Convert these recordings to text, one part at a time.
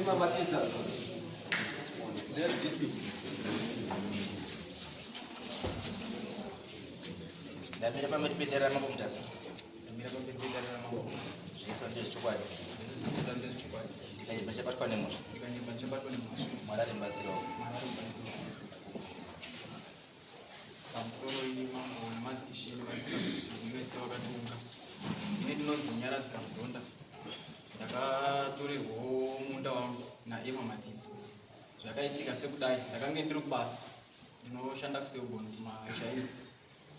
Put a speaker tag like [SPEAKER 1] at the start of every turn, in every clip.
[SPEAKER 1] Mira para me pedir a mão como dessa. Mira para me pedir a mão. Isso é de chocolate. Isso é de chocolate. Aí vai chegar para nemo. Vai chegar para nemo. Mara de Brasil. Kamsoro ini mambo mazishini vaisaimese vakatunga ine ndinodzinyaradza muzonda ndakatorerwawo munda wangu naema matidzi zvakaitika sekudai ndakange ndiri kubasa ndinoshanda kuseugoni kumachaini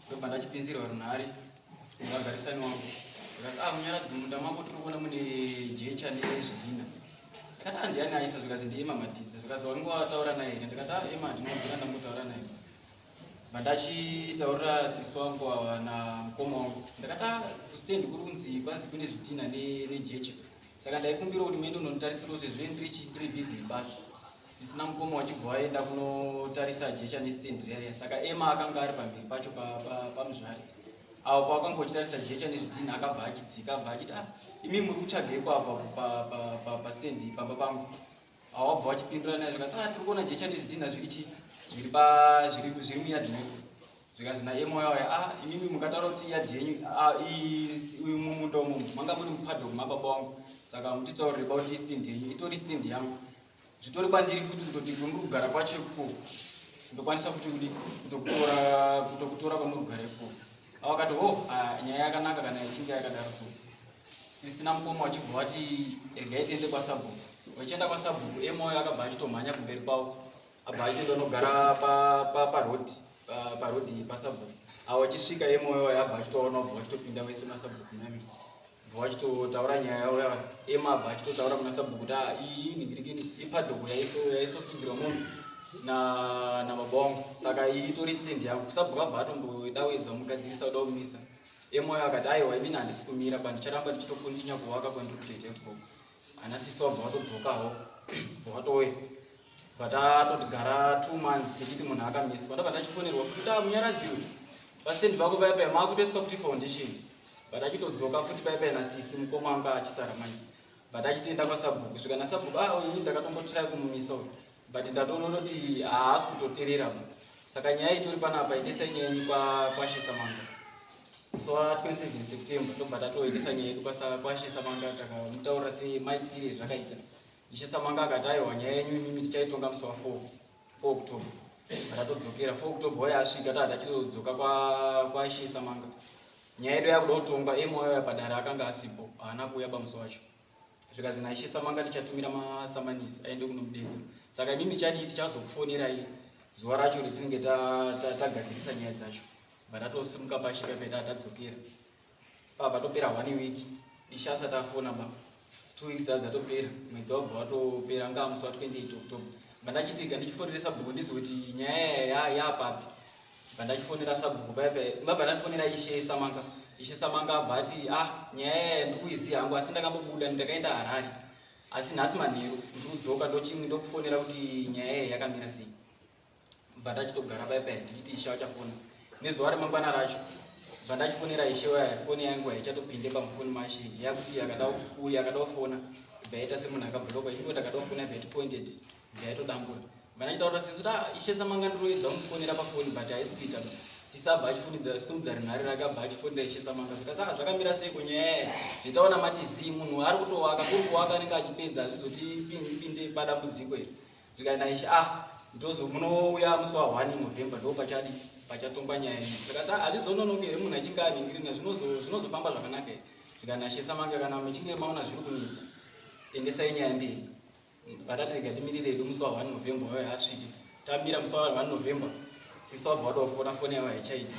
[SPEAKER 1] ndobva ndachipinzirwa runhare nevagarisani wangu ndikati munyaradzi munda mako tiri kuona mune jecha nezvidhina ndikati handiani aisa zvikazi ndiema matidzi zvikazi wangwataura naye ndikati ema ndinobvira ndambotaura naye vandachitaurira sisi wangu na mukoma wangu ndakati kusitendi kurunzi kwanzi kune zvidhina nejecha saka ndaikumbira kuti muende unonditarisirawo sezvo ndiri busy basa sisina mukoma wachibva waenda kunotarisa jecha nesitendi riyariya saka ema akanga ari pamberi pacho pamuzvari avo paakanga uchitarisa jecha nezvidhina akabva achidzika abva achiti imi muri kutsvageko apa pasitendi pamba pangu avo wabva wachipindura naye zvikati tiri kuona jecha nezvidhina zvichi zviri muyadhi meku zvikazi naemo yawaya imimi mukataura kuti yadhi yenyu uyu mumunda umu manga muri mupadhoku mababa wangu saka mutitaurire kuti stendi yenyu itori stendi yangu zvitori kwandiri futi kutoti muri kugara kwacho iko ndokwanisa futi kutokutora kwamuri kugara iko avakati nyaya yakanaka kana ichinge yakadaro so sisina mukoma wachibva wati regai tiende kwasabhuku vachienda kwasabhuku emoyo akabva achitomhanya kumberi kwavo abva achienda unogara parodhi pasabhuku avo vachisvika emoyo abva achitoona abva achitopinda vese masabhuku nami abva vachitotaura nyaya yavo ema abva achitotaura kuna sabhuku kuti iyi ningirikini ipadhoku yaisopinzirwa munhu nababa wangu saka iyi itori stendi yangu sabhuku abva atombodawedza mugadzirisa kuda kumisa emoyo akati aiwa imini handisi kumira bandicharamba ndichitokundinya kuvaka kwandiri kutoita ikoko ana sisi wabva watodzokawo bva watouya vatatigara 2 months tichiti munhu akamiswa ndabva ndachifonerwa kuti munyaradziwe pastendi pako paipai maakutoiswa kuti foundation but achitodzoka futi paipai nasisi mukoma anga achisara manje but achitoenda kwasabhuku svika nasabhuku ini ndakatombotirai kumumisa but ndatoona kuti haasi kutoterera saka nyaya itori panapa endesai nyaya yenyu kwashesamanga musi wa27 September ndobva tatoendesa nyaya yedu kwashesamanga takamutaurira semaitikire zvakaita ishesamanga akati aiwa nyaya yenyu imimi tichaitonga musi wa 4 October atatodzokera 4 October waya asvika tachitodzoka kwashesamanga nyaya yedu yakuda kutongwa emoyo padare akanga asipo haana kuuya pamusi wacho zvikazi naishesamanga tichatumira masamanisi aende kunomudedza saka imimi chadii tichazokufonerai zuva racho retinenge tagadzirisa nyaya dzacho vatosimuka pashi paipai tadzokera patopera 1 week ishe asati afona 2 weeks dzatopera mwedzi wabva watopera ngaa musi wa 28 October bandachitika ndichifonera sabhuku ndizi kuti nyaya yapapi bandachifonera sabhuku paipai ngabva ndafonera ishe samanga abva ati nyaya ndikuiziva hangu asi ndakambobuda ndakaenda Harare asi nhasi manheru ndikudzoka ndokufonera kuti nyaya yakamira sei bva ndachitogara paipai ndichiti ishe wachafona nezuva remangwana racho bva ndachifonera ishe waya foni yangu haichatopinde pamufoni mashe yakuti yakada kufona bva yaita semunhu akabhuloka ino ndakada kufona bva yatipointed bva yatodambura bva ndachitaura sisi ishe samanga ndiroedza kumufonera pafoni but haisi kuita sisi abva achisimudza runhare rake abva achifonera ishe samanga zvikasaka zvakamira sei kunyaya zvitaona mati munhu ari kutowaka kuri kuwaka anenge achipedza hazvizotipinde padambudziko iri zvikaenda ishe ndozo munouya musi wa 1 November ndo pachatongwa nyaya yenyu saka hazvizononoke here munhu achinge aningirina zvinozofamba zvakanaka here zvikana shesamanga kana muchinge maona zviri kunetsa endesai nyaya mberi patatirega timirire edu musi wa 1 November wayo asvike tamira musi wa 1 November sisi wabva wadofona foni yawo haichaiti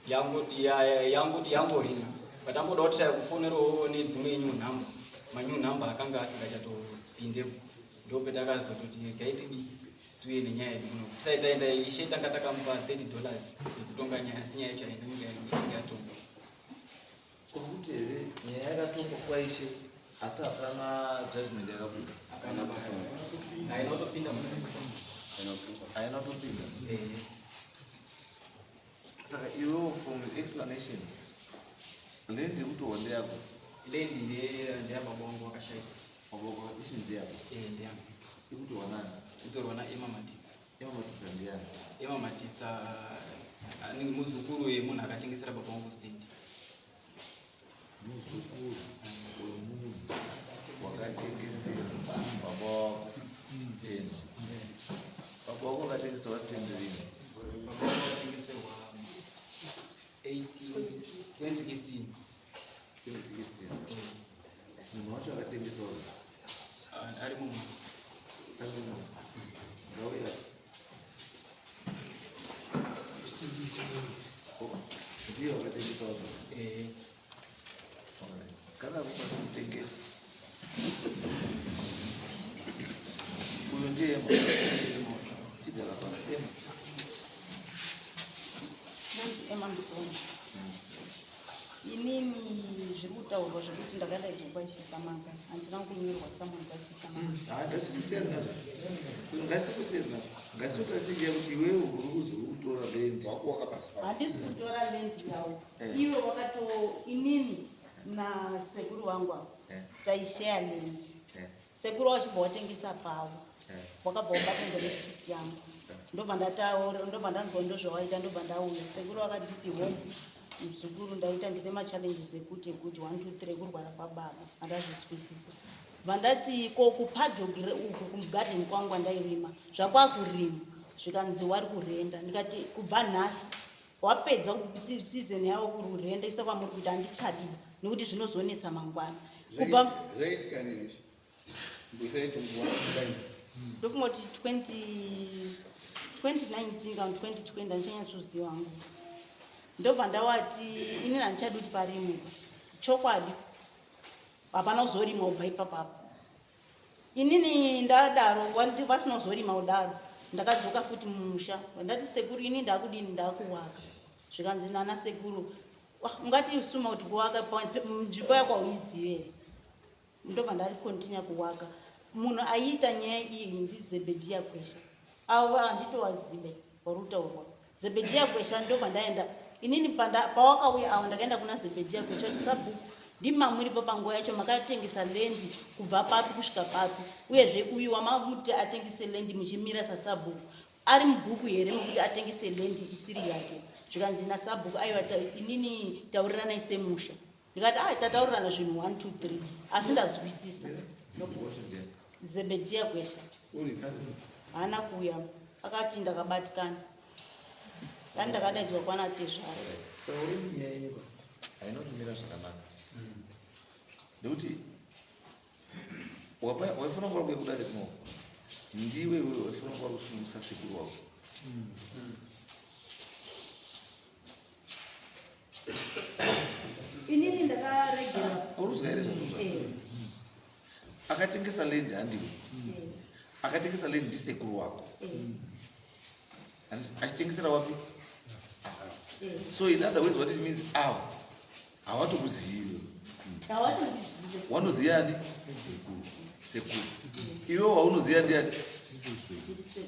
[SPEAKER 1] yanguti yangorina patamboda kutirai kufonerawo nedzimwe yenyu nhamba manyu nhamba akanga asingachatopindepo ndo petakazototi gaitidi tuye nenyaya yedu kuno tisaitaenda ishe tanga takamupa $30 yekutonga nyaya asi nyaya yacho hainenge yatonga
[SPEAKER 2] kuti here nyaya yakatongwa kwaishe asi hapana judgment yakabuda
[SPEAKER 1] hainotopinda
[SPEAKER 2] saka iwewo from explanation lendi kutowa ndeyako
[SPEAKER 1] lendi ndeyababa wangu wakashaika
[SPEAKER 2] baba wako ichi ndeyako
[SPEAKER 1] ndeyangu
[SPEAKER 2] ikutorwa nani?
[SPEAKER 1] kutorwa naEmma Matitsa.
[SPEAKER 2] Emma Matitsa ndiani?
[SPEAKER 1] Emma Matitsa ni muzukuru wemunhu akatengesera baba vangu stendi.
[SPEAKER 2] Muzukuru wemunhu wakatengesera baba wako stendi. Baba wako akatengeserwa stendi rini?
[SPEAKER 1] Baba vangu akatengeserwa 2016.
[SPEAKER 2] 2016. Munhu wacho akatengeserwa
[SPEAKER 1] ari mumwe
[SPEAKER 2] ngauya ndiyo akatengeserwa kana kupata kutengesa uyo ndiye chigara pasi
[SPEAKER 3] Emma Msoni. Inini zviri kutaurwa zvekuti ndakadaidzwa kwaishisa manga handina kunyorwa samoni kwaishisa manga.
[SPEAKER 2] Ngasikusiyana ngasikusiyana ngasitotasinja kuti iwewe uri kuzokutora lendi wakuwaka pasi
[SPEAKER 3] handisi kutora lendi yawo iwe wakato inini nasekuru wangu avo taisheya lendi sekuru wachibva watengesa pavo wakabva wabatenge nefisi yangu ndobva ndataura ndobva ndanzwa ndozvawaita ndobva ndauya sekuru wakanditi home muzukuru ndaita ndine machallenges ekuti 1 2 3 kurwara kwababa handazvitwisisa vandati ko kupadhogire uku kumugadheni kwangu andairima zvakwakurima zvikanzi wari kurenda ndikati kubva nhasi wapedza season yavo kururenda isa kwamuri kuti handichadiwa nekuti zvinozonetsa mangwana kubva ndofunga kuti 2019 kana 2020 handichanyatsvoziva hangu ndobva ndawati inini handichadi kuti parimuka chokwadi hapana kuzorima ubva ipapapo inini ndadaro vasina kuzorima udaro ndakadzoka futi mumusha ndati sekuru ini ndakudini ndakuwaka zvikanzi nana sekuru ungati usuma kuti kuwaka nzvimbo yako hauizive ndobva ndari kontinya kuwaka munhu aiita nyaya iyi ndizebhedhiya kwesha avo handitowazive warutaurwa zebhedhiya kwesha ndobva ndaenda inini pawakauya avo ndakaenda kuna zebhedhiya kwesha kuti sabhuku ndimamuripo panguva yacho makatengesa lendi kubva papi kusvika papi uyezve uyu wamamuti atengese lendi muchimira sasabhuku ari mubhuku here mekuti atengese lendi isiri yake zvikanzi nasabhuku aiwa inini tauriranai semusha ndikati tataurirana zvinhu 1 2 3 asi ndazwisisa zebhedhiya kwesha haana kuuya akati ndakabatikana kani ndakadaidzwa kwana tezvaro
[SPEAKER 2] saka uri munyaya yenyika hainotumira zvakanaka nekuti waifana kuva kwekudari kuno ndiwe iwe waifana kuva kusungisa sekuru wako
[SPEAKER 3] inini ndakaregera
[SPEAKER 2] uruzwa here zvakuza akatengesa lendi handiwe akatengesa lendi ndisekuru wako achitengesera wapi so in other words what it means ava havatokuziviwe wanoziva ndi sekuru iwe waunoziva ndiani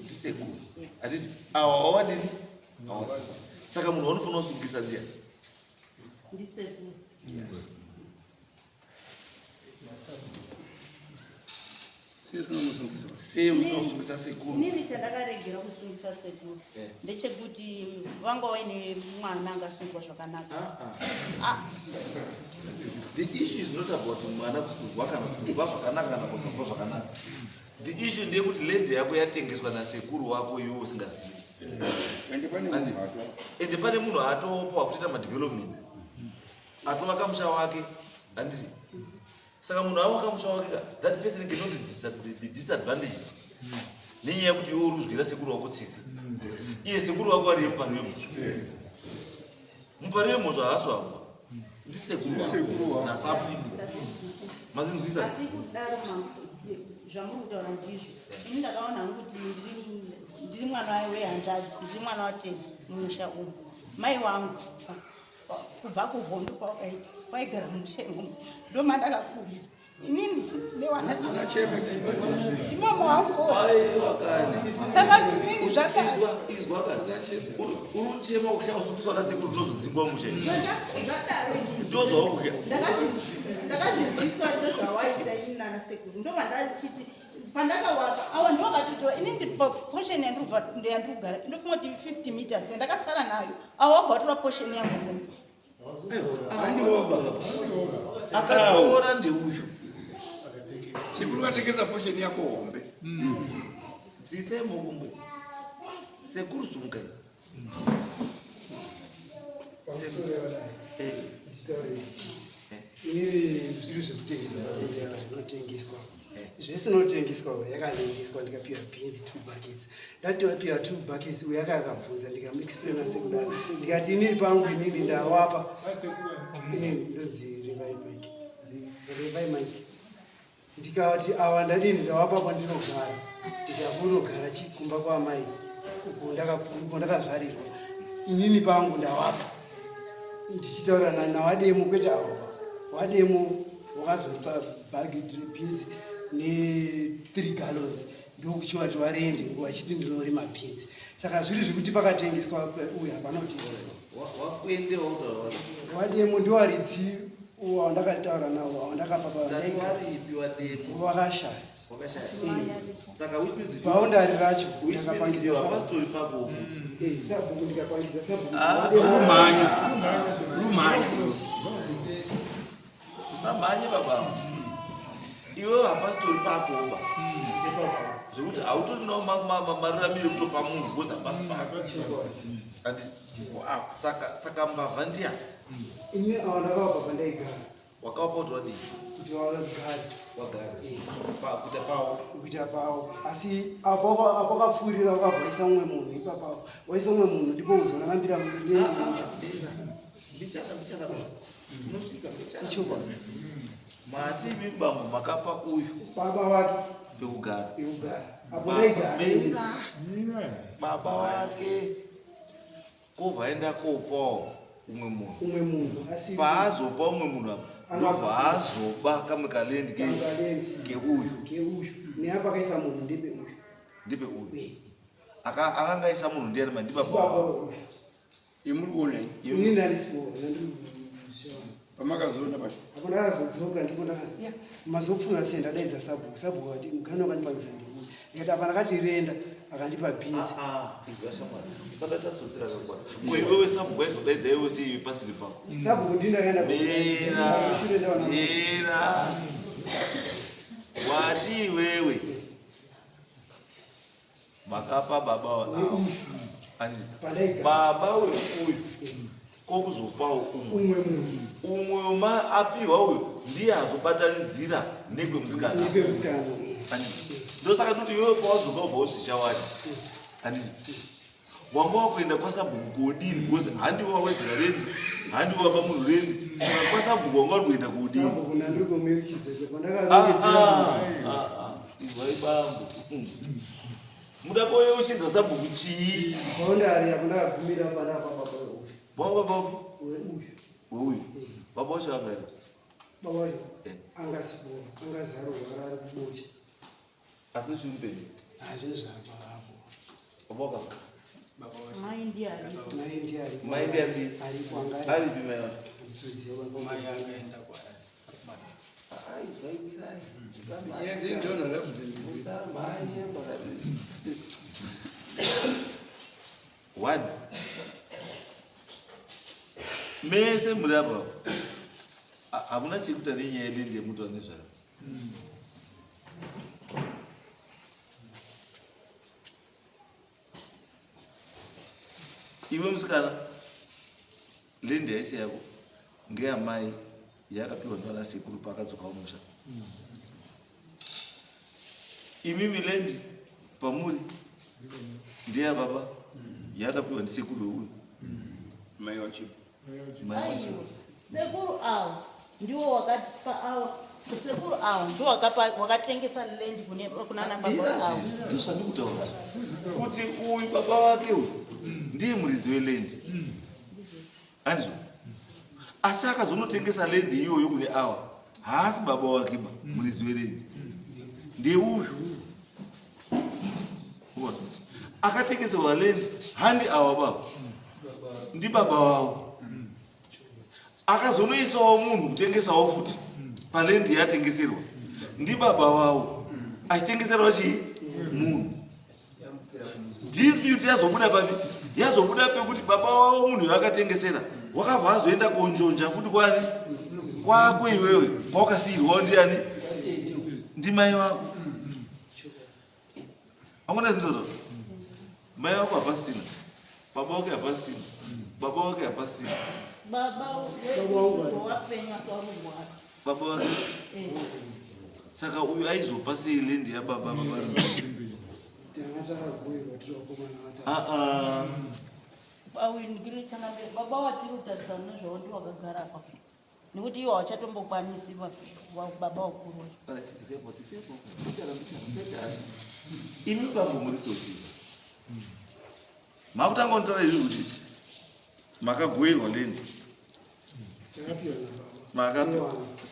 [SPEAKER 2] ndisekuru hatiti ava wawadini saka munhu wanofanira kusungisa ndiani
[SPEAKER 3] ndisekuru
[SPEAKER 2] sei usinosungisa sekuru
[SPEAKER 3] inini chandakaregera kusungisa sekuru ndechekuti vanga vaine mwana angasungwa zvakanaka
[SPEAKER 2] the issue is not about mwana kusungwa kana kutungwa zvakanaka kana kusungwa zvakanaka the issue ndeyekuti lendi yako yatengeswa nasekuru wako iwe usingazivi ende pane munhu atopa kutoita madevelopments atovaka musha wake handiti saka munhu avaka musha wake that person cannot be disadvantaged nenyaya yekuti iwe uri kuzwira sekuru wako tsitsi iye sekuru wako ari mupari wemhosva mupari wemhosva haasi wako ndisekuru nasapu mazinzwisa
[SPEAKER 3] asi kudaro zvamuri kutaura ndizvo ini ndakaona hangu kuti ndiri mwana wehanzvadzi ndiri mwana watete mumusha umu mai wangu kubva kuhondo kwawakaita waigara mumusha imomo ndomandakakurira inini newanaimamu wangu saka inini
[SPEAKER 2] uruchema kusha usungisa nasekuru tozodzingwa musha
[SPEAKER 3] zvadaro
[SPEAKER 2] ndozvawakusha
[SPEAKER 3] ndakazvizviswa ndozvawaita ini nana sekuru ndobva ndachiti pandakawaka awa ndokatotora ini ndiposheni yandikugara ndofunga kuti 50 meters yandakasara nayo awa wabvatora posheni yangu
[SPEAKER 2] akatora ndeuyu
[SPEAKER 4] chikuru katengesa posheni yako hombe
[SPEAKER 2] dzisemokumbe sekuru zungai
[SPEAKER 5] zviro zvekutengesa zvinotengeswa zvesinotengeswa yakalengeswa ndikapiwa bhinzi 2 buckets ndatiwapiwa 2 buckets uyu yakakabvunza ndikamikisira sekudaro ndikati inini pangu inini ndawapa ndonzi revai mike ndikati awa ndadini ndawapa kwandinogara ndikakunogara chikumba kwamai uko ndakazvarirwa inini pangu ndawapa ndichitaura nawademo kwete awa wademo wakazopa bhagi bhinzi ne3 gallons ndokuchiwati warende wachiti ndinorima bhinzi saka zviri zvekuti pakatengeswa uyu hapana kutengeswa wademo ndiwaridzi wandakataura nawo wandakapapavakashaya bhaundari racho sabhuku ndikapangisa sabhuku
[SPEAKER 2] usamhanye baba iwe hapasitori pakoba zvekuti hautorinawo mararamiro kutopa munhu kuza basi saka mbavha ndiya
[SPEAKER 5] ini awa ndakavapa pandaigara
[SPEAKER 2] wakavapa kuti wadii
[SPEAKER 5] kuti wagari
[SPEAKER 2] wagara
[SPEAKER 5] kuita pawo asi apo kapfuurira wakabvaisa umwe munhu ipapapo waisa umwe munhu ndipo uzonakambira ichoba
[SPEAKER 2] mati imi bambo makapa uyu
[SPEAKER 5] baba wake
[SPEAKER 2] pekugara
[SPEAKER 5] apo ndaigara
[SPEAKER 2] baba wake kovhaenda kopawo umwe munhu
[SPEAKER 5] asi
[SPEAKER 2] paazopa umwe munhu apa ndobva azoba kamwe kalendi keuyu
[SPEAKER 5] neapa akaisa munhu
[SPEAKER 2] ndepe uyu akanga aisa munhu ndiani mandibaba
[SPEAKER 4] imuri kuonai
[SPEAKER 5] ini ndarisipo
[SPEAKER 4] pamakazoona pacho
[SPEAKER 5] apo ndakazodzoka ndipo ndakazi mazopfuura sei ndadaidza sabhuku ati mugani wakandipangisa ndikuti ndikati apa ndakatirenda akandipa bhinzi
[SPEAKER 2] izwa shamwari usada tatsotsera kakwana iwewe sabhuku aizodaidza iwe seiwe pasiri pako
[SPEAKER 5] sabhuku ndindakaenda
[SPEAKER 2] era wati iwewe makapa baba baba weuyu kokuzopawo umwe apiwa uyu ndiye azobatanidzira nekwemusikana ndosaka kuti iwewe pawazoka ubva uzvishawari handiti wanga wakuenda kwasabhuku kodini because handiwe wawedzera rendi handiwe wapa munhu rendi saka kwasabhuku wanga uri kuenda kodini izwai bambo muda koyeuchidza sabhuku chii baba baba weuyu baba wacho angaita
[SPEAKER 5] baba wacho angazarwa ari kubocha
[SPEAKER 2] asi shumpeni
[SPEAKER 5] hazvine zvaapapo
[SPEAKER 2] baba wakava
[SPEAKER 3] mai ndiari
[SPEAKER 2] aripi mai wacho one mese muri apa hamuna chekuita nenyaya yedendi yemuti wane zvaro iwe musikana lendi yaisi yako ngeyamai yakapiwa navana sekuru paakadzoka umusha imimi lendi pamuri ndeya baba yakapiwa ndisekuru weuyu
[SPEAKER 4] mai wachipo
[SPEAKER 3] sekuru awo ndiwo wakapa awo sekuru awo ndiwo wakatengesa lendi kunana baba awo
[SPEAKER 2] ndosandi kutaura kuti uyu baba wake uyu ndiye muridzi welendi andizvo asi akazonotengesa lendi iyoyo kune awa haasi baba wakeba muridzi welendi ndeuyu akatengeserwa lendi handi awa baba ndi baba wavo akazonoisawo munhu kutengesawo futi palendi yatengeserwa ndi baba wavo achitengeserwa chii munhu. Dispute yazobuda papi? Yazobuda pekuti baba wavo munhu akatengesera wakabva azoenda konjonja futi kwani kwako iwewe kwawakasiyirwawo ndiani? Ndimai wako. Amuna zindozo mai wako hapasina, baba wake hapasina, baba wake hapasina,
[SPEAKER 3] baba wapenya swarugwara
[SPEAKER 2] baba wake. Saka uyu aizopa sei lendi yababa baba?
[SPEAKER 3] baba watiri kutarisana nezvavo ndi wakagara apa nekuti iwo hawachatombokwanisi baba wakuru.
[SPEAKER 2] Imi bambo muri toti makutanga ntaura izvi kuti makagoverwa lendi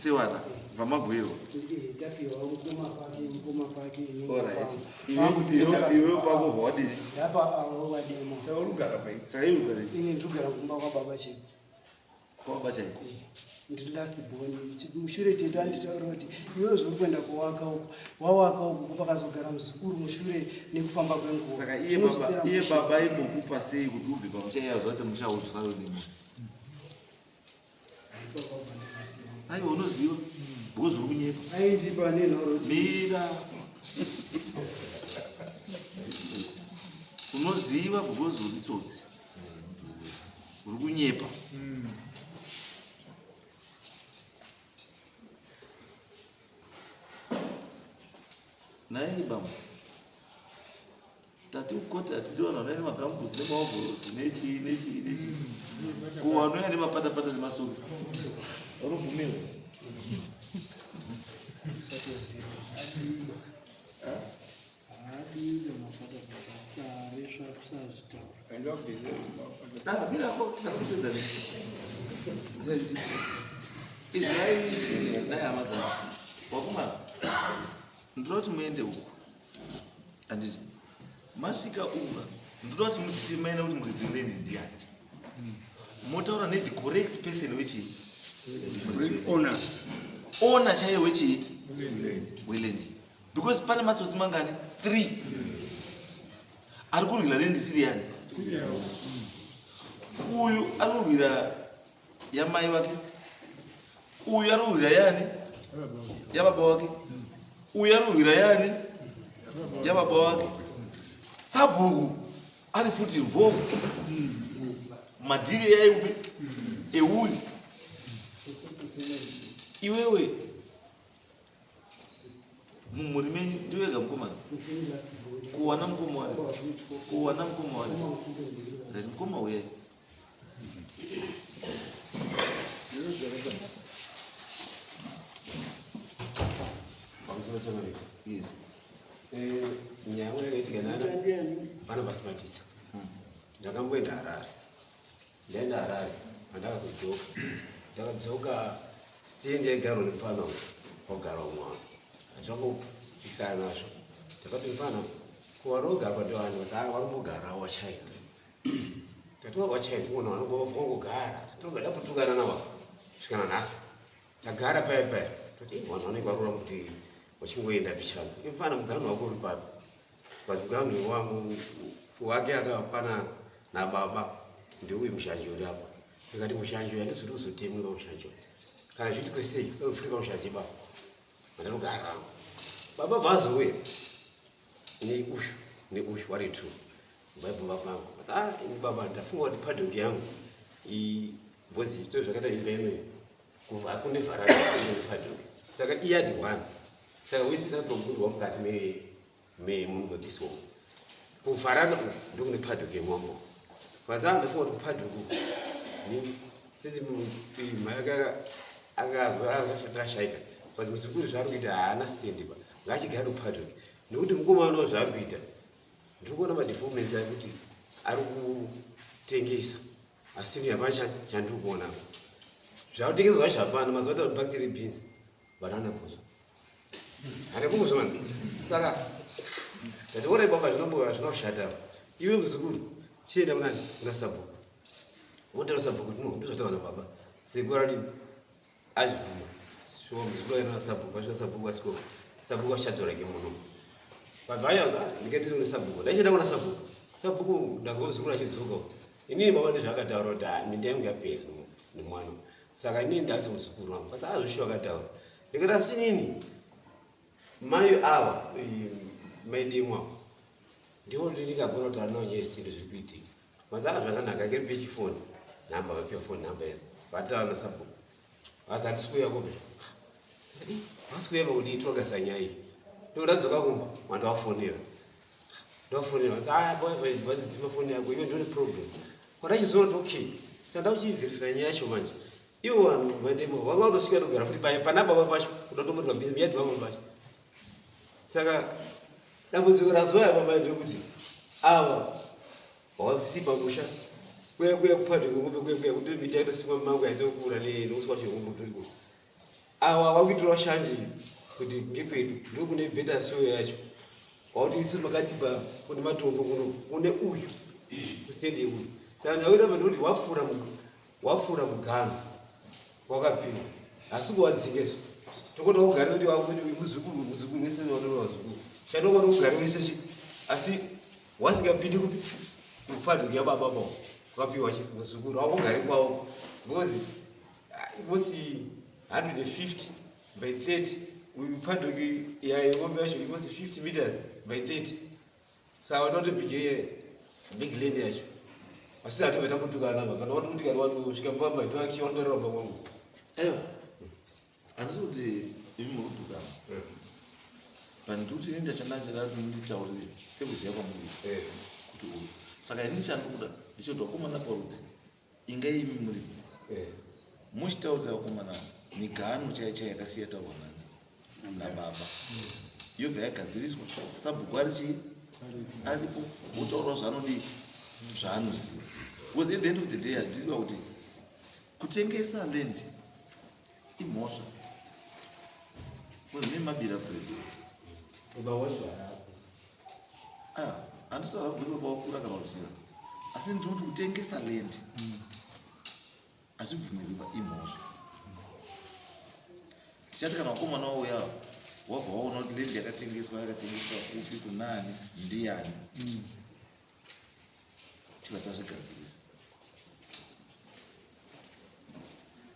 [SPEAKER 2] sewana vamagoverwa iwe pako hwadii saka
[SPEAKER 5] ndogara kumba kwababa cheko
[SPEAKER 2] kwababa chaiko
[SPEAKER 5] ndiri last born. Mushure tete anditaura kuti iwe zviri kuenda kuwaka uku wawaka uku pakazogara muzukuru mushure nekufamba kwenguva.
[SPEAKER 2] Saka iye baba imbokupa sei kuti ubve pamusha iyazo kuti muchauzvisaro nemo? Aiwa unoziva because uri kunyepa.
[SPEAKER 5] Aindipa nenhoro
[SPEAKER 2] mira unoziva because uri tsotsi uri kunyepa. Naye bamba tati ukoti atidiwana naye makambuzi nemaovhorosi nechi kuwanoya nemapatapata nemasoksi vanobvumiwa. Izai naye hama dzangu wakumana ndoda kuti muende uku handiti masvika uva ndoda kuti mutitimaina kuti muridzirendi ndiani motaura ne the correct person wechii owner chaiye wechii weland because pane matsotsi mangani 3 ari kurwira lendi siri yani uyu anorwira yamai wake uyu anorwira yani yababa wake uyu anorwira yani yababa wake. Sabhuku ari futi involved madhiri yaiwe euyu iwewe mumuri menyu ndiwega mukomana kuwana mukoma wari kuwana mukoma wari rari mukoma uyai yes
[SPEAKER 6] nyaya yakaitika pana basimatisa ndakamboenda Harare. Ndaenda Harare ndakadzoka sindegaro nemufana wagara umwana zvangosisana nazvo ndakati mufana kuwarogara padovani warimbogara wachaina tatiwa wachaina kuona wangogara todaputukana nawa svikana nhasi ndagara paya paya toti vanhu vanenge varora kuti wachingoenda pichano imfana muganhu wako uri papi pamuganhu wangu wake akapana nababa ndeuyu mushanji uri apa ndikati mushanji uyu ndizviri kuzotemwe pamushanji uyu kana zviti kwesei sokufuri pamushanji baba mandanogara baba bvazouya neuyu vari 2 vaibva vapangu ini baba ndafunga kuti padhoki yangu bhozi to zvakaita imbeinoyi kuva akune vharanda padhoki saka iyadi 1 saka wisisa togurwa mukati memungodhiswa kuvharanda ndokune padhoki yemwambo vanzaa ndafunga kuti padhoki sinzi mai akashaika but muzukuru zvaari kuita haana stendi pa ngachigari padhoki nekuti mukomana wa zvaari kuita ndiri kuona madefomens ari kuti ari kutengesa asini hapana chandiri kuona zvakutengeswa zvacho hapana mazuva kuti bacteria beans banana bhuzo handikumuzvona saka ndationa ibaba zvinoshata iwe muzukuru chienda munani kuna sabhuku wotaura sabhuku ndozvataona baba sekurati azvivhuma shuwa muzukuru aina sabhuku asvika sabhuku asiko sabhuku achadzoreke muno pabvayoza ndikatiri sabhuku ndachida kuona sabhuku ndangozukura chidzuka inini mavane zvakataura kuti minda yangu yapera nemwana saka inini ndasi muzukuru wangu pasi azvisho akataura ndikati asi inini mai ava maidimwa ndiwo ndikagona kuti anao nyesitiri zviri kuitika mazava zvakanaka kiri pechifoni namba vapiwa foni namba yedu vatana sabhuku asi handisikuya kumbe vasikuya kuti togasa nyaya iyi ndodadzoka kumba wandawafonera ndimafoni yako iwe ndone problem wandachizoona kuti okay saka ndauchivherifya nyaya yacho manje iwo vanhu vaidemo vanga vatosvika togara futi panamba va pacho kudatomborirwa miyadhi vamwe pacho saka dambudziko razoya pamai ndekuti ava wasipa musha kuya kupande kwengombe kuya kuti miti yaitosimwa mumango yaitokura neuswa chengombe turiko awa wakuitirwa shanje kuti ngekwedu ndokune bheta soyo yacho wakuti isi makatipa kune matombo kuno kune uyu kusitendi uyu saka ndakuita pandikuti wafura mugano wakapima asi kuwadzingeso tokotoa kugara kuti wakuti muzukuru nese wanoona wazukuru chatokona kugara wese asi wasingapindi kupi kupadhi yababa baba wapiwa muzukuru wakugari kwawo because was 150 by 30 upadhi yayengombe yacho it was 50 meters by 30 saka not a big land yacho asi hativaita kutukana kana wati kuti kana watosvika pamba toachiondorera pamba kwangu
[SPEAKER 2] eyo handisi kuti imi muri kutukana pandikuti ini ndachandachirati nditaurire sekuziva kwamuri kuti uyu saka ini chandikuda ndichoti vakomana parudzi inga imi muri muchitaurira vakomana migano chaicha yakasiya taurwa nababa yobva yagadziriswa sabhuku aripo wotaurawo zvaanodi zvaanoziva because at the end of the day handiriva kuti kutengesa land imhosva because nemabira president handisoava kuti baba wakura kana ruziva asi ndinoti kutengesa land hazvibvumirwa imhosva tichati kana vakomana wauya wabva waona kuti land yakatengeswa kupi kunani ndiani tiva tazvigadzirisa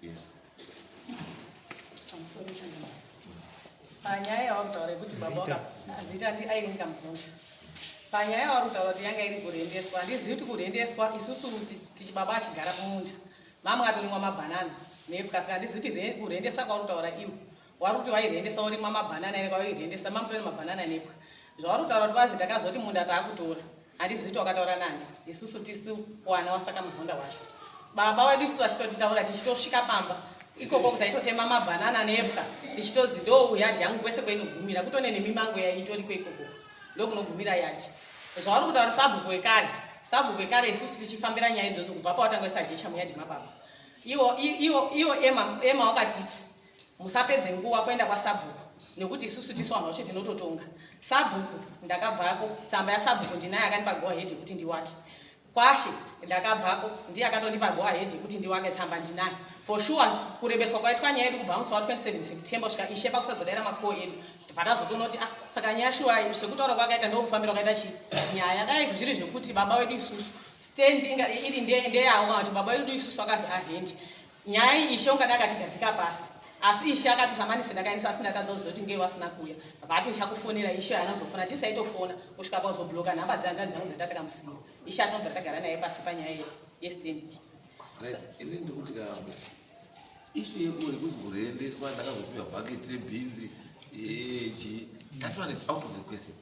[SPEAKER 2] yes
[SPEAKER 7] panyaya yavarikutaura yekuti baba zita ndi airi nikamusonja panyaya yavarikutaura kuti yanga iri kurendeswa handizivi kuti kurendeswa isusu tichibaba achigara kumunda mama akatorimwa mabhanana nepwa saka handizivi kuti kurendesa kwavarikutaura iwo vari kuti vairendesa urimwa mabhanana ere kwavairendesa mamutori mabhanana nepwa zvavari kutaura kuti vazi takazoti munda taakutora handizivi kuti wakataura nani isusu tisu wana wasaka muzonda wacho baba wedu isusu achitotitaura tichitosvika pamba ikoko kuti aitotema mabhanana nepwa tichitozi ndo yadhi yangu kwese kwainogumira kutone nemimango yaitoriko ikoko ndokunogumira yadhi zvavari kutaura sabhuku ekare isusu tichifambira nyaya idzodzo kubva pawatangoisa jecha muyadhi mababa iwo ema wakatiti musapedze nguva kuenda kwasabhuku nekuti isusu tisu vanhu vacho tinototonga sabhuku ndakabvako tsamba yasabhuku ndinaye akandipa go ahead kuti ndiwake kwashe ndakabvako ndiye akatondipa go ahead kuti ndiwake tsamba ndinaye for sure kurebeswa kwaitwa nyaya yedu kubva musi wa 27 september kusvika ishe pakusazodaira makoo edu patazotoona kuti saka nyaya shuwa sekutaura kwakaita ndokufambira kwakaita chi nyaya dai zviri zvekuti baba wedu isusu standing iri ndeyawo kuti baba wedu isusu akazi ahendi nyaya iyi ishe ungada akatigadzika pasi asi ishe akati samanisi ndakaendesa asina tadzoziva kuti ngei wasina kuya vati ndichakufonera ishe anozofona tisaitofona kusvika pauzobloka nhamba dzehanzvadzi dzangu dzatakamusira ishe atinobva tagara naye pasi panyaya yestanding
[SPEAKER 2] ini ndikuti kambe ishu yekuri kuzokurendeswa ndakazopiwa bhaketi rebhinzi that one is out of the question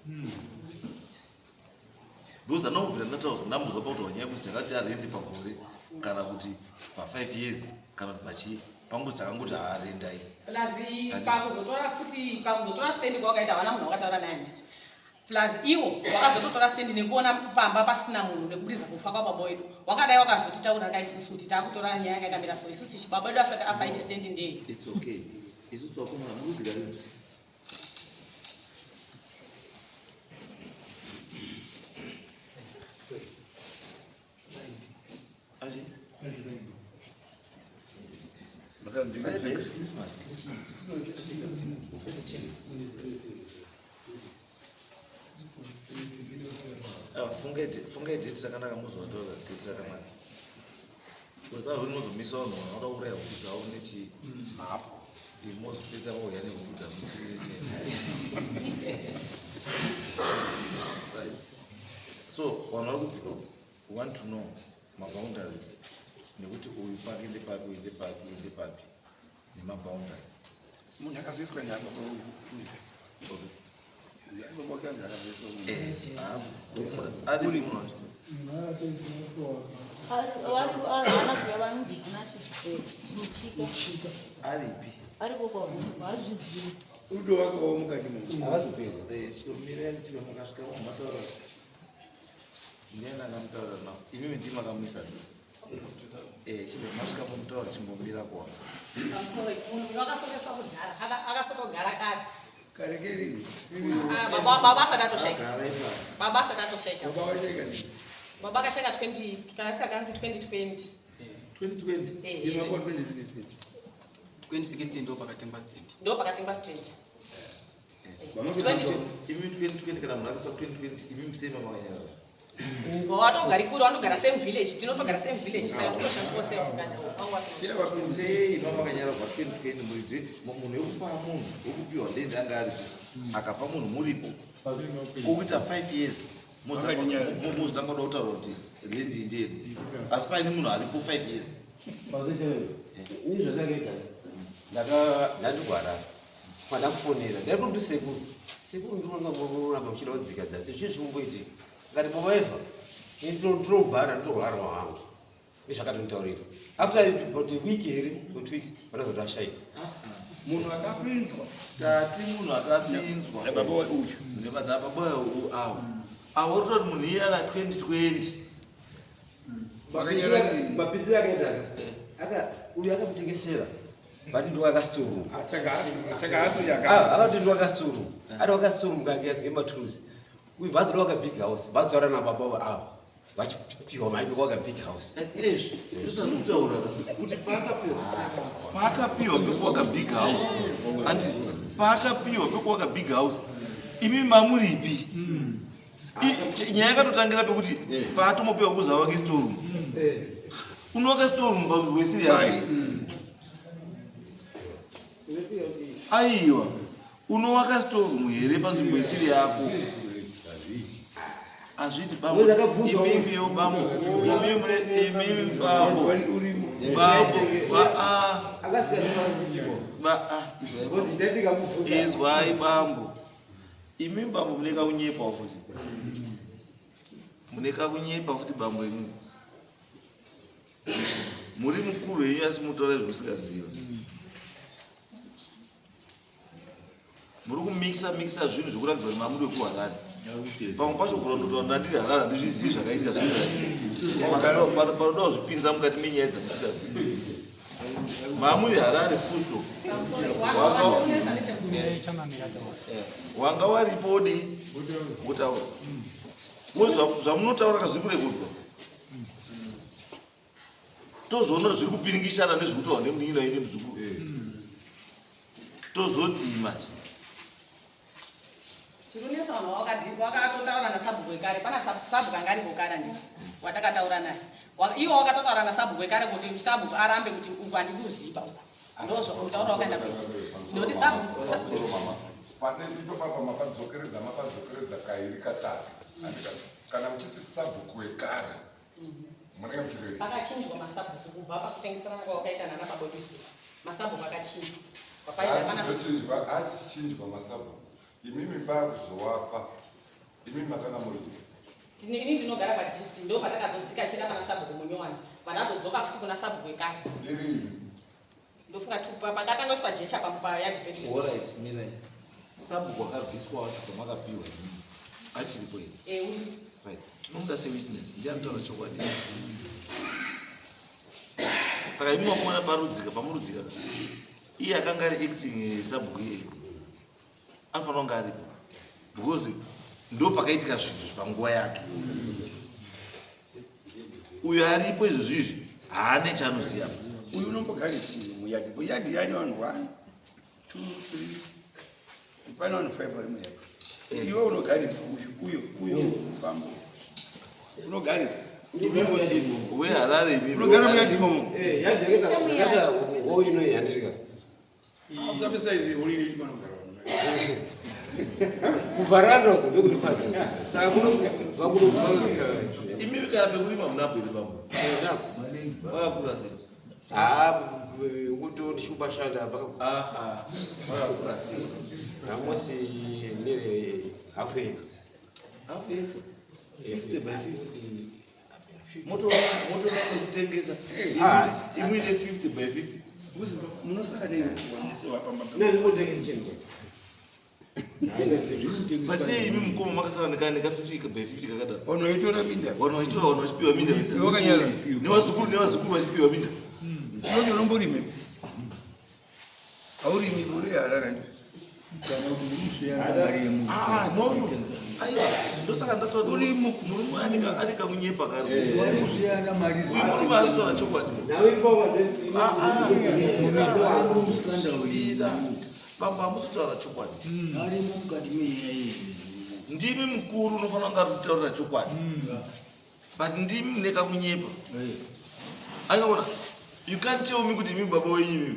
[SPEAKER 2] because anobvira ndatauzwa ndamuzwa kuti wanyaya kuti chakati arendi pagore kana kuti pa5 years kana kuti pachii pangu chakangoti haarendai
[SPEAKER 7] plazi pakuzotora futi pakuzotora stendi kwakaita havana munhu wakataura naye nditi plus iwo wakazototora stendi nekuona pamba pasina munhu nekubudiza kufa kwababa wedu wakadai wakazotitaura kaisusu kuti taakutora nyaya yakakamira so isusu tichi baba wedu asati afaiti stendi ndei
[SPEAKER 2] it's okay isusu wakomana murudzika rini achi Christmas. funge date rakanaka muzotora date rakanaka kwazvo rinozomisa vanhu vanoda kuraya huku dzavo nechi
[SPEAKER 4] Hapo.
[SPEAKER 2] imozopedza vauya nehuku dzamutiriri so vanhu vari kudzika want to know maboundaries nekuti uyu pake ndepapi uyu ndepapi uyu ndepapi nemaboundary
[SPEAKER 4] Munhu akazoiswa nyanga kwauyu. Yakamboka zvakazoiswa.
[SPEAKER 2] ari munhu
[SPEAKER 3] vanakuya vanonzi anachika
[SPEAKER 2] aripi
[SPEAKER 3] ariko kwazvidziri
[SPEAKER 4] Udo wako mukati munhu.
[SPEAKER 6] Akazopedza.
[SPEAKER 2] chimirani chive makasvika mumataura ndiani akamutaura nao imimi ndii makamisa chive masvika mumutaura chimbomira kuwa
[SPEAKER 7] munhu wakasokeswa kudhara akasokogara kare
[SPEAKER 4] Karekeri.
[SPEAKER 7] baba asati atosheka
[SPEAKER 2] agarai pasi
[SPEAKER 7] baba asati atosheka
[SPEAKER 4] Baba wacheka ni.
[SPEAKER 7] baba akasheka 20 kanasi kanzi 2020
[SPEAKER 4] 2020. Imako 2016.
[SPEAKER 1] 2016 ndo pakatengwa stand.
[SPEAKER 7] ndo pakatengwa stand
[SPEAKER 2] imimi 2020 kana munhu akasva 2020 imimi sema makanyarara
[SPEAKER 7] watogari kuri vanogara same village tinotogara same village saka totoshandiswa same
[SPEAKER 2] sei mamakanyarara pa 2020 muridzi munhu wekupa munhu wekupiwa ndendi anga aripo akapa munhu muripo okuita 5 years muzotanga kuda kutaura kuti rendi ndedu asi paine munhu aripo 5 years
[SPEAKER 6] Ini zvandakaita ndandigwara pandakufonera ndaikuti sekuru ndinorambe muchida kudzika dzati zvii zvikumboitika ngati movaevha ndinobhara nditorwara wangu nezvakatonditaurira after about a week here 2 weeks vanazoti ashaika
[SPEAKER 4] Munhu akapinzwa.
[SPEAKER 2] tati munhu akapinzwa
[SPEAKER 4] Baba uyu.
[SPEAKER 2] nebaba avo avo rototi munhu iye aka 2020
[SPEAKER 4] Vakanyara
[SPEAKER 6] mapitiro akaita uyu akamutengesera bati ndowakasitoru
[SPEAKER 4] Saka aso yaka.
[SPEAKER 6] akati ndowakasitoru ari wakasitoru mukangeazike matuluzi uyu bhazi rawaka big house bhazi taura nababa avo vachipiwa maiko waka big house
[SPEAKER 2] ezvi zvisanokutaura kuti paakapiwa pekuwaka big house handisi paakapiwa pekuwaka big house imi mamuripi nyaya yakatotangira pekuti paatomopiwa kuza wake storum unowaka storum wesiri yake aiwa unowaka storum here panzvimbo isiri yako azviti imimiwo bambo imimi bambo izwai bambo imimi bambo muneka kunyepa futi muneka kunyepa futi bambo imimi muri mukuru henyu asi munotaura zvimusikaziva muri kumikisa zvinhu zvekuratidza kuti mamuri wekuharare pamwe pacho kurondotaura ndandiri harara ndizvizivi zvakaitika panodawo zvipinza mukati menyaya dzamusikazivi mamuri harare fusto wanga waripo wodei wotaura zvamunotaura kazviri kurekodwa tozoona zviri kupiningishana nezvekutaura nemunin'ina ine muzukuru tozoti manje
[SPEAKER 7] chikunesa vanhu wakatotaura nasabhuku wekare pana sabhuku anga aripo kare handiti watakataura naye iwo wakatotaura nasabhuku wekare kuti sabhuku arambe kuti uku handidi kuziva uku ndozvakutaura wakaenda kuiti ndokuti sabhuku
[SPEAKER 8] pane ipapapa makadzokeredza kairi katatu kana muchiti sabhuku wekare munenge muchirei
[SPEAKER 7] pakachinjwa masabhuku kubva pakutengeserana kwawakaita nana babodisi masabhuku akachinjwa papaiaachinjwa
[SPEAKER 8] achinjwa masabhuku imimi mbakuzowapa imimi makanga muri
[SPEAKER 7] ini ndinogara padhisi ndo patakazodzika chida pana sabhuku munyowani vanazodzoka futi kuna sabhuku ekare
[SPEAKER 8] irini
[SPEAKER 7] ndofunga pangatangoiswa jecha payadhipendi
[SPEAKER 2] sabhuku akabviswa wacho kwamakapiwa achiripo here tinomuda sewitness ndianotaura chokwadi saka imi wamuona parudzika pamurudzika iye akanga ari acting sabhuku iye anofanira kunge aripo because ndo pakaitika zvinhu panguva yake uyo aripo izvo zvizvi haane chaanoziva
[SPEAKER 4] Uyu unombogari muyadi. Muyadi yani vanhu 1, 2, 3. Pana vanhu 5 vari muyadi. Iwe unogari uyo bambo. Unogari.
[SPEAKER 2] We Harare imimi.
[SPEAKER 4] Unogara muyadhimo.
[SPEAKER 6] Yajeketa yakata woino yandirika.
[SPEAKER 4] Uzapesa izi ulini limanogara.
[SPEAKER 6] Kuvarando kuzuri pati. Saka kuno
[SPEAKER 2] Imimi kana pekulima munabwere pamwe. Wakakura sei?
[SPEAKER 6] Kuti shuba shanda mpaka
[SPEAKER 2] Wakakura sei?
[SPEAKER 6] namosi nile Afrika.
[SPEAKER 2] Afrika. 50 by 50. Moto kutengeza. Imwine 50 by 50.
[SPEAKER 4] Munosaka dei kuonesa wapamba.
[SPEAKER 6] Nani mutengeza chini?
[SPEAKER 2] Basi imi mkomo makasana nika 50 by 50 kakata.
[SPEAKER 4] Onoitora minda.
[SPEAKER 2] Wanochipiwa minda.
[SPEAKER 4] Wakanyala.
[SPEAKER 2] Ni wazukuru wachipiwa minda.
[SPEAKER 4] Ndio nomborime. Auri ni bure Harare. Kana kumusha ya Maria mu.
[SPEAKER 2] No. Aiwa, ndo saka ndatoa uri murumu anika munyepa karo.
[SPEAKER 4] Kumusha na Maria.
[SPEAKER 2] Uri masito na chokwadi.
[SPEAKER 6] Na wewe baba
[SPEAKER 2] Baba musito na chokwadi.
[SPEAKER 4] Ari mukadi yeye.
[SPEAKER 2] Ndimi mkuru unofana ngarutaura chokwadi. But ndimi neka munyepa. Akaona, you can't tell me kuti mimi baba wenyu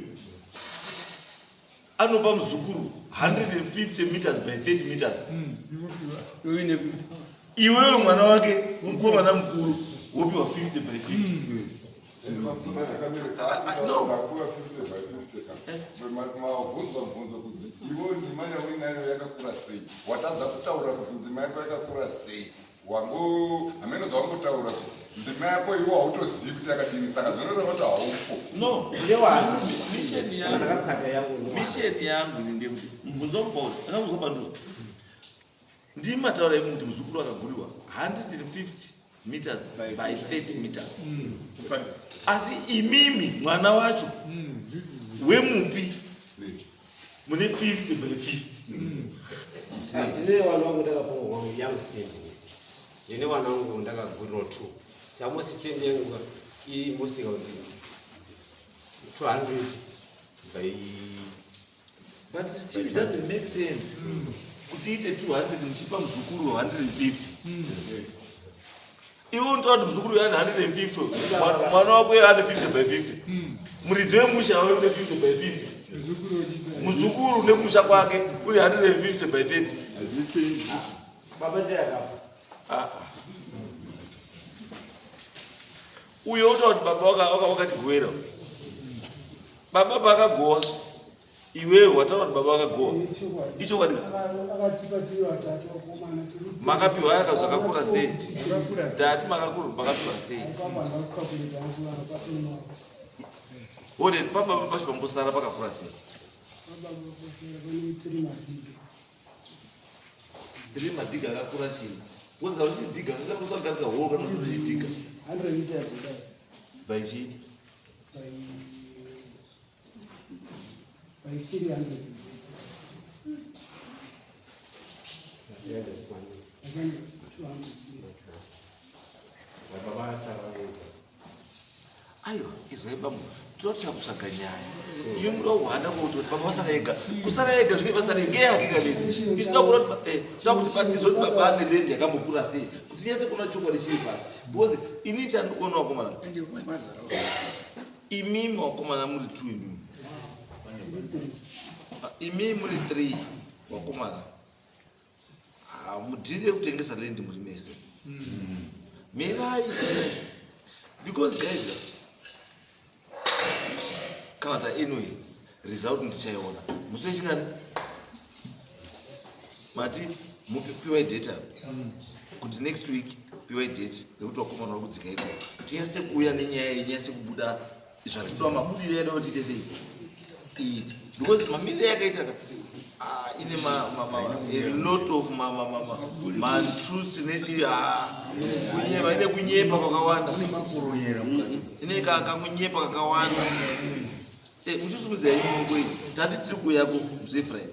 [SPEAKER 2] anopa muzukuru 150 meters by 30 meters. Iwewe mwana wake mkomana mkuru wopiwa 50 by 50.
[SPEAKER 8] Wangu ameno zvangotaura ndima yako iwo hautozivi kuti yakadini saka zvinoreva kuti haupo.
[SPEAKER 2] No,
[SPEAKER 6] ndewa
[SPEAKER 2] mission yangu ndekuti muzombo akakuzobandula ndimataura imi kuti muzukuru akaguriwa 150 meters by 30 meters. Asi imimi mwana wacho wemupi mune 50 by 50.
[SPEAKER 6] tine vanhu vangu ndakaponga young stand ine vana vangu ndakagurira 2 samosi stand yangu imosika kuti 200 by
[SPEAKER 2] But still it doesn't make sense. Kuti ite 200 mchipa mzukuru 150. Iwo ntoa mzukuru yana 150. Mwana wako yana 50 by 50. Muridze musha wale 50 by 50. Mzukuru nemusha kwake uli 150 by 30.
[SPEAKER 6] baba ndiye
[SPEAKER 2] Uyo utoa baba wakati gwera. Baba bakagoa. Iwewe wataona baba wakagoa. Icho kwadi.
[SPEAKER 5] Akatipatira watatu wakomana tiri.
[SPEAKER 2] Makapiwa yaka zvakakura sei? Dati makakuru makapiwa sei?
[SPEAKER 5] Papa ndakukapulita ngula papino.
[SPEAKER 2] Ode papa pachipambosara pakakura sei?
[SPEAKER 5] Baba bosera kuni 3 madhiga.
[SPEAKER 2] 3 madhiga akakura chini. Wozga uchidiga ngakuzwa ngaka holo kana uchidiga.
[SPEAKER 5] 100 meters
[SPEAKER 2] By chini.
[SPEAKER 5] By 300. Again, 200.
[SPEAKER 2] Aiwa, izoiba mu. Totya kutsvaga nyaya. Iyo mudo wanda kuti baba wasara ega. Kusara ega zvike basara ega yakika lini. Isina kuti kuti patizo baba ane lendi yakambokura sei. Kuti yese kuna chokwa chiri pa. Because ini chandikuona wakomana. Imimi wakomana muri 2 imimi. Imimi muri 3 wakomana. Mudhire kutengesa lendi muri mese. Mirai. Because guys, kana ta anyway result ndichaiona muswe chingani mati mupiwe data kuti next week piwe date lekuti wakomana uri kudzika iko kuti yese kuuya nenyaya yenyase kubuda zvatidwa mabudiro yedu kuti tese it because mamire yakaita ine a lot of man truths nechi kunyeba ine kunyepa kwakawanda ine kakunyepa kakawanda muchisumudza imwe tati tiri kuuya kuzvefriend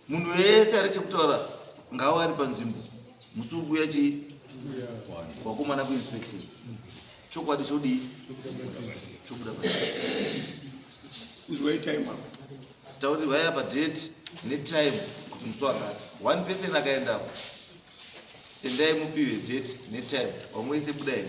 [SPEAKER 2] munhu wese ari chekutaura ngawa ari panzvimbo musi kuuya chi wakomana kuinspection chokwadi chodii chobuda tauri vaya padate netime kuti musi wakati 1 person akaendapo endai mupiwe date netime wamwese budai